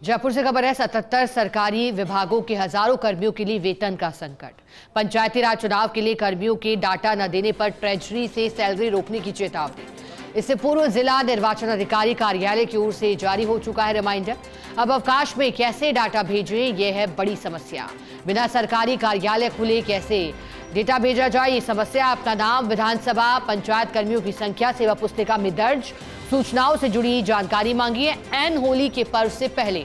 जयपुर से खबर है। 77 सरकारी विभागों के हजारों कर्मियों के लिए वेतन का संकट। पंचायती राज चुनाव के लिए कर्मियों के डाटा न देने पर ट्रेजरी से सैलरी रोकने की चेतावनी। इससे पूर्व जिला निर्वाचन अधिकारी कार्यालय की ओर से जारी हो चुका है रिमाइंडर। अब अवकाश में कैसे डाटा भेजें, यह है बड़ी समस्या। बिना सरकारी कार्यालय खुले कैसे डेटा भेजा जाए, ये समस्या। अपना नाम, विधानसभा, पंचायत कर्मियों की संख्या सेवा पुस्तिका में दर्ज, सूचनाओं से जुड़ी जानकारी मांगी है। एन होली के पर्व से पहले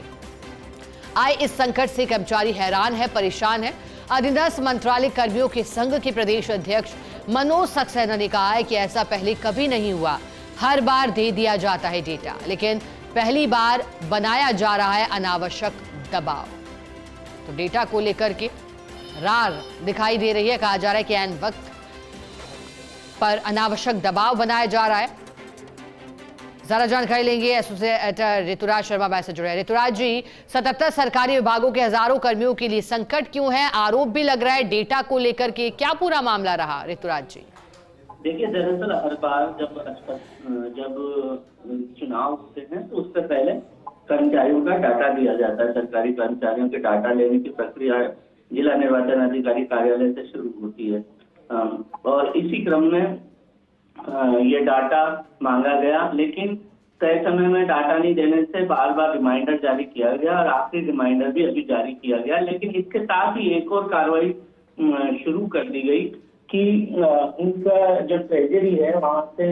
आए इस संकट से कर्मचारी हैरान है, परेशान है। अधीनस्थ मंत्रालय कर्मियों के संघ के प्रदेश अध्यक्ष मनोज सक्सेना ने कहा है कि ऐसा पहले कभी नहीं हुआ। हर बार दे दिया जाता है डेटा, लेकिन पहली बार बनाया जा रहा है अनावश्यक दबाव। तो डेटा को लेकर के रार दिखाई दे रही है। कहा जा रहा है कि ऐन वक्त पर अनावश्यक दबाव बनाया जा रहा है। ज्यादा जानकारी लेंगे एसोसिएट ऋतुराज शर्मा हमारे से जुड़े हैं। ऋतुराज जी, 77 सरकारी विभागों के हजारों कर्मियों के लिए संकट क्यों है? आरोप भी लग रहा है डेटा को लेकर के, क्या पूरा मामला रहा? ऋतुराज जी, देखिए, दरअसल हर बार जब चुनाव होते हैं तो उससे पहले कर्मचारियों का डाटा दिया जाता है। सरकारी कर्मचारियों के डाटा लेने की प्रक्रिया जिला निर्वाचन अधिकारी कार्यालय से शुरू होती है और इसी क्रम में ये डाटा मांगा गया, लेकिन तय समय में डाटा नहीं देने से बार बार रिमाइंडर जारी किया गया और आखिरी रिमाइंडर भी अभी जारी किया गया। लेकिन इसके साथ ही एक और कार्रवाई शुरू कर दी गई कि उनका जो ट्रेजरी है वहां से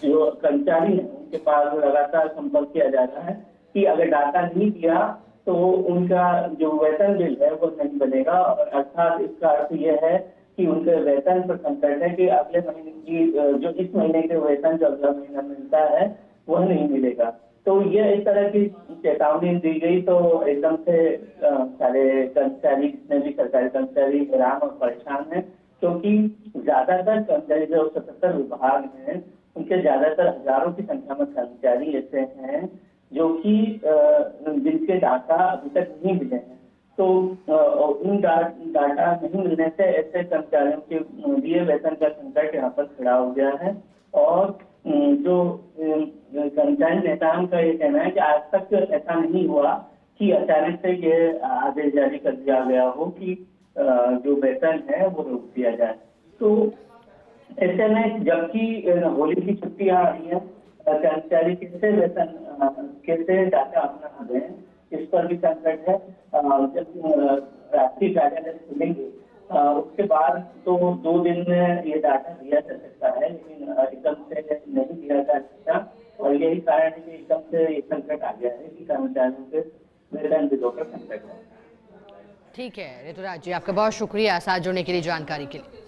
जो कर्मचारी है उनके पास लगातार संपर्क किया जा रहा है कि अगर डाटा नहीं दिया तो उनका जो वेतन बिल है वो नहीं बनेगा। और अर्थात इसका अर्थ यह है कि उनके वेतन पर संकट है कि अगले महीने की जो इस महीने के वेतन जो अगला महीना मिलता है वह नहीं मिलेगा। तो ये इस तरह की चेतावनी दी गई तो एकदम से सारे कर्मचारी, जितने भी सरकारी कर्मचारी हैरान और परेशान हैं, क्योंकि ज्यादातर कर्मचारी जो 77 विभाग हैं उनके ज्यादातर हजारों की संख्या में कर्मचारी ऐसे हैं जो कि जिनके डाटा अभी तक नहीं मिले हैं। तो उन डाटा नहीं मिलने से ऐसे कर्मचारियों के लिए वेतन का संकट यहाँ पर खड़ा हो गया है। और जो कर्मचारी नेताओं का ये कहना है कि आज तक ऐसा नहीं हुआ कि अचानक से ये आदेश जारी कर दिया गया हो कि जो वेतन है वो रोक दिया जाए। तो ऐसे में जबकि होली की छुट्टियां आ रही है, कर्मचारी कैसे वेतन, कैसे डाटा अपना दें, इस पर भी संकट है। जब राष्ट्रीय कार्यालय खुलेंगे उसके बाद तो 2 दिन में ये डाटा दिया जा सकता है, लेकिन एकदम से नहीं दिया जा सकता। और यही कारण है कि एकदम से ये संकट आ गया है कि कर्मचारियों के वेतन बिलों का संकट है। ठीक है ऋतुराज जी, आपका बहुत शुक्रिया साथ जुड़ने के लिए, जानकारी के लिए।